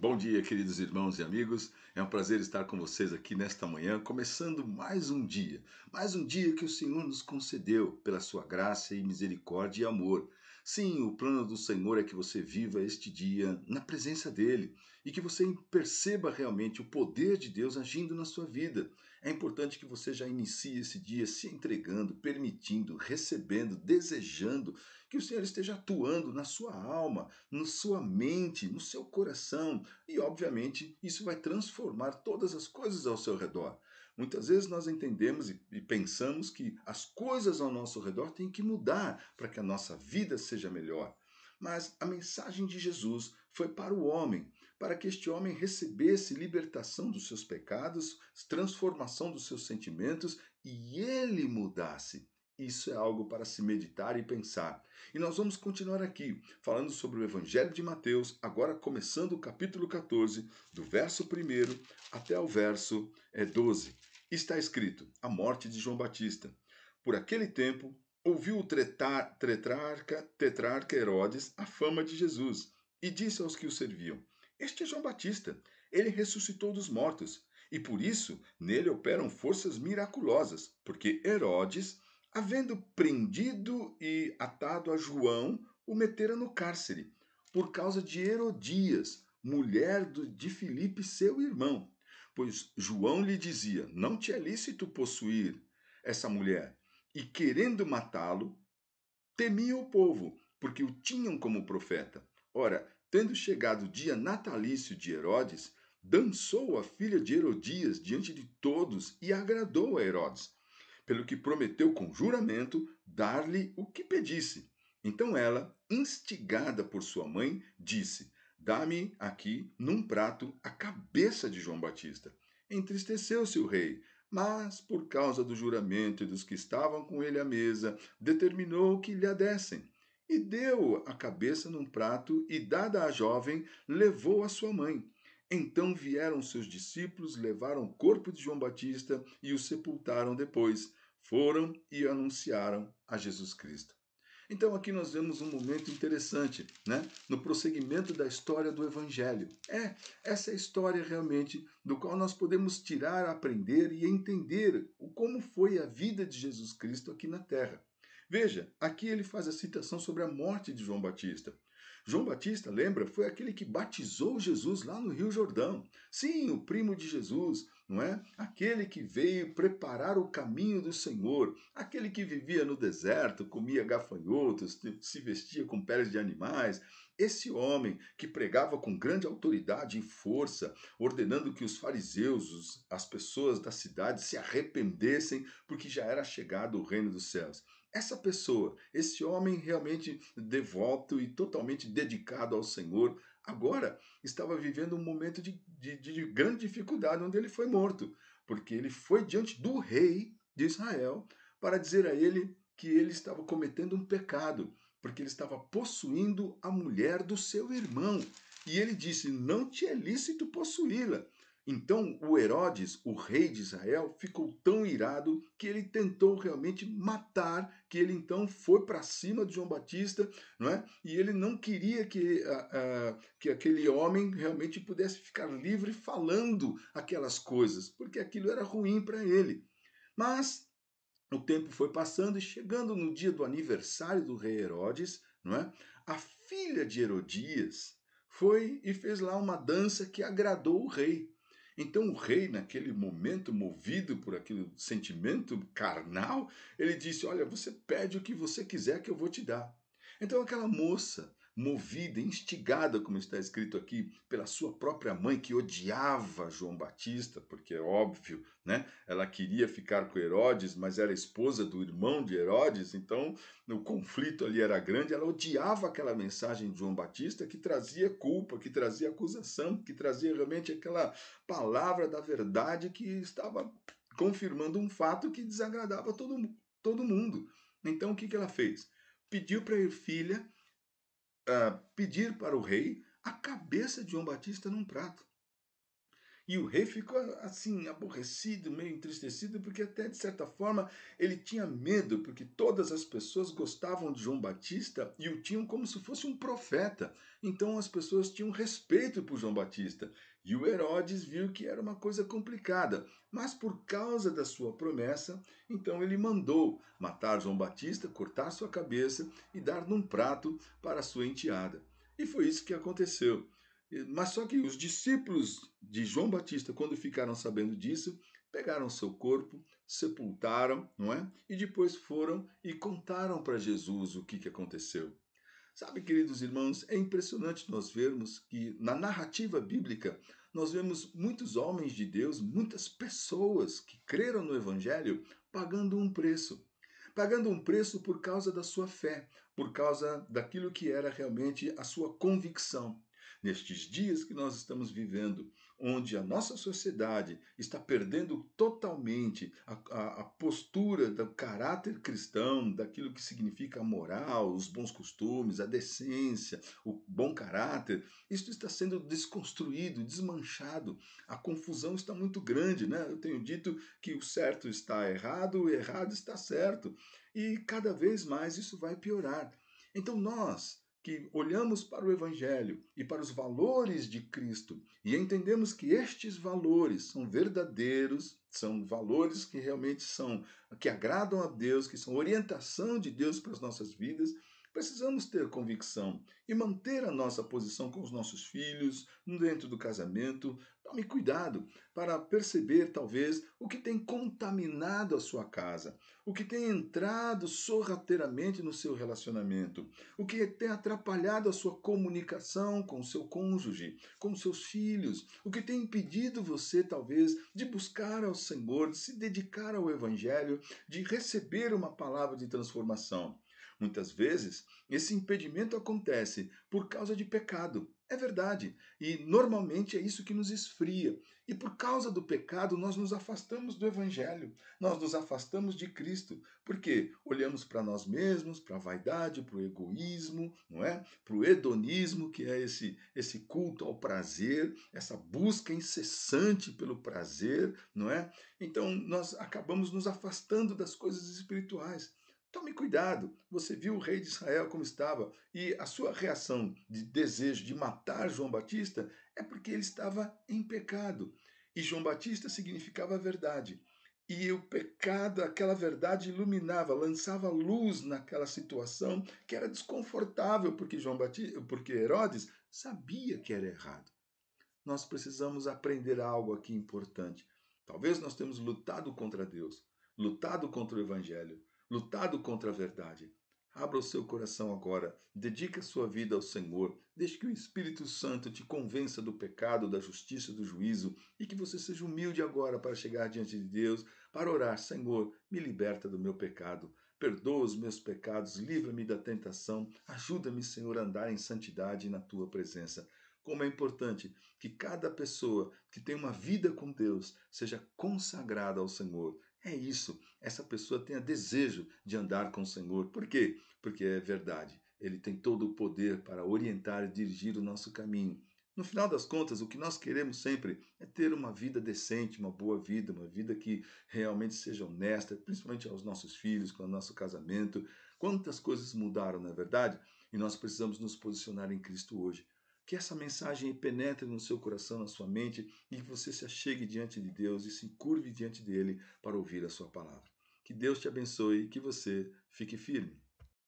Bom dia, queridos irmãos e amigos. É um prazer estar com vocês aqui nesta manhã, começando mais um dia que o Senhor nos concedeu pela sua graça e misericórdia e amor. Sim, o plano do Senhor é que você viva este dia na presença dele e que você perceba realmente o poder de Deus agindo na sua vida. É importante que você já inicie esse dia se entregando, permitindo, recebendo, desejando que o Senhor esteja atuando na sua alma, na sua mente, no seu coração. E, obviamente, isso vai transformar todas as coisas ao seu redor. Muitas vezes nós entendemos e pensamos que as coisas ao nosso redor têm que mudar para que a nossa vida seja melhor. Mas a mensagem de Jesus foi para o homem, para que este homem recebesse libertação dos seus pecados, transformação dos seus sentimentos e ele mudasse. Isso é algo para se meditar e pensar. E nós vamos continuar aqui, falando sobre o Evangelho de Mateus, agora começando o capítulo 14, do verso 1 até o verso 12. Está escrito: a morte de João Batista. Por aquele tempo, ouviu o tetrarca Herodes a fama de Jesus e disse aos que o serviam: Este é João Batista, ele ressuscitou dos mortos, e por isso nele operam forças miraculosas, porque Herodes, havendo prendido e atado a João, o metera no cárcere, por causa de Herodias, mulher de Filipe, seu irmão. Pois João lhe dizia: Não te é lícito possuir essa mulher. E querendo matá-lo, temia o povo, porque o tinham como profeta. Ora, tendo chegado o dia natalício de Herodes, dançou a filha de Herodias diante de todos e agradou a Herodes, pelo que prometeu com juramento dar-lhe o que pedisse. Então ela, instigada por sua mãe, disse: Dá-me aqui, num prato, a cabeça de João Batista. Entristeceu-se o rei, mas, por causa do juramento e dos que estavam com ele à mesa, determinou que lhe a dessem. E deu a cabeça num prato, e, dada a jovem, levou a sua mãe. Então vieram seus discípulos, levaram o corpo de João Batista e o sepultaram depois. Foram e anunciaram a Jesus Cristo. Então aqui nós vemos um momento interessante, né? No prosseguimento da história do Evangelho. Essa é a história realmente do qual nós podemos tirar, aprender e entender como foi a vida de Jesus Cristo aqui na Terra. Veja, aqui ele faz a citação sobre a morte de João Batista. João Batista, lembra, foi aquele que batizou Jesus lá no Rio Jordão. Sim, o primo de Jesus, não é? Aquele que veio preparar o caminho do Senhor, aquele que vivia no deserto, comia gafanhotos, se vestia com peles de animais. Esse homem que pregava com grande autoridade e força, ordenando que os fariseus, as pessoas da cidade se arrependessem, porque já era chegado o reino dos céus. Essa pessoa, esse homem realmente devoto e totalmente dedicado ao Senhor, agora estava vivendo um momento de grande dificuldade, onde ele foi morto, porque ele foi diante do rei de Israel para dizer a ele que ele estava cometendo um pecado, porque ele estava possuindo a mulher do seu irmão. E ele disse: Não te é lícito possuí-la. Então o Herodes, o rei de Israel, ficou tão irado que ele tentou realmente matar, que ele então foi para cima de João Batista, não é? E ele não queria que aquele homem realmente pudesse ficar livre falando aquelas coisas, porque aquilo era ruim para ele. Mas o tempo foi passando e chegando no dia do aniversário do rei Herodes, não é? A filha de Herodias foi e fez lá uma dança que agradou o rei. Então o rei, naquele momento, movido por aquele sentimento carnal, ele disse: Olha, você pede o que você quiser que eu vou te dar. Então aquela moça, movida, instigada, como está escrito aqui, pela sua própria mãe, que odiava João Batista, porque é óbvio, né? Ela queria ficar com Herodes, mas era esposa do irmão de Herodes, então o conflito ali era grande. Ela odiava aquela mensagem de João Batista que trazia culpa, que trazia acusação, que trazia realmente aquela palavra da verdade que estava confirmando um fato que desagradava todo mundo. Então o que ela fez? Pediu para a filha pedir para o rei a cabeça de João Batista num prato. E o rei ficou assim, aborrecido, meio entristecido, porque até de certa forma ele tinha medo, porque todas as pessoas gostavam de João Batista e o tinham como se fosse um profeta. Então as pessoas tinham respeito por João Batista. E o Herodes viu que era uma coisa complicada, mas por causa da sua promessa, então ele mandou matar João Batista, cortar sua cabeça e dar num prato para a sua enteada. E foi isso que aconteceu. Mas só que os discípulos de João Batista, quando ficaram sabendo disso, pegaram seu corpo, sepultaram, não é? E depois foram e contaram para Jesus o que aconteceu. Sabe, queridos irmãos, é impressionante nós vermos que na narrativa bíblica nós vemos muitos homens de Deus, muitas pessoas que creram no Evangelho pagando um preço. Pagando um preço por causa da sua fé, por causa daquilo que era realmente a sua convicção. Nestes dias que nós estamos vivendo, onde a nossa sociedade está perdendo totalmente a postura do caráter cristão, daquilo que significa a moral, os bons costumes, a decência, o bom caráter, isso está sendo desconstruído, desmanchado. A confusão está muito grande, né? Eu tenho dito que o certo está errado, o errado está certo. E cada vez mais isso vai piorar. Então nós que olhamos para o Evangelho e para os valores de Cristo e entendemos que estes valores são verdadeiros, são valores que realmente são, que agradam a Deus, que são orientação de Deus para as nossas vidas, precisamos ter convicção e manter a nossa posição com os nossos filhos, dentro do casamento. Tome cuidado para perceber, talvez, o que tem contaminado a sua casa, o que tem entrado sorrateiramente no seu relacionamento, o que tem atrapalhado a sua comunicação com o seu cônjuge, com os seus filhos, o que tem impedido você, talvez, de buscar ao Senhor, de se dedicar ao Evangelho, de receber uma palavra de transformação. Muitas vezes, esse impedimento acontece por causa de pecado. É verdade. E normalmente é isso que nos esfria. E por causa do pecado, nós nos afastamos do Evangelho, nós nos afastamos de Cristo. Porque olhamos para nós mesmos, para a vaidade, para o egoísmo, não é? Para o hedonismo, que é esse culto ao prazer, essa busca incessante pelo prazer, não é? Então nós acabamos nos afastando das coisas espirituais. Tome cuidado. Você viu o rei de Israel como estava e a sua reação de desejo de matar João Batista é porque ele estava em pecado. E João Batista significava verdade. E o pecado, aquela verdade iluminava, lançava luz naquela situação que era desconfortável, porque porque Herodes sabia que era errado. Nós precisamos aprender algo aqui importante. Talvez nós temos lutado contra Deus, lutado contra o Evangelho, lutado contra a verdade. Abra o seu coração agora, dedique a sua vida ao Senhor, deixe que o Espírito Santo te convença do pecado, da justiça, do juízo e que você seja humilde agora para chegar diante de Deus, para orar: Senhor, me liberta do meu pecado, perdoa os meus pecados, livra-me da tentação, ajuda-me, Senhor, a andar em santidade na tua presença. Como é importante que cada pessoa que tem uma vida com Deus seja consagrada ao Senhor. É isso, essa pessoa tenha desejo de andar com o Senhor. Por quê? Porque é verdade, Ele tem todo o poder para orientar e dirigir o nosso caminho. No final das contas, o que nós queremos sempre é ter uma vida decente, uma boa vida, uma vida que realmente seja honesta, principalmente aos nossos filhos, com o nosso casamento. Quantas coisas mudaram, não é verdade? E nós precisamos nos posicionar em Cristo hoje. Que essa mensagem penetre no seu coração, na sua mente, e que você se achegue diante de Deus e se curve diante dele para ouvir a sua palavra. Que Deus te abençoe e que você fique firme.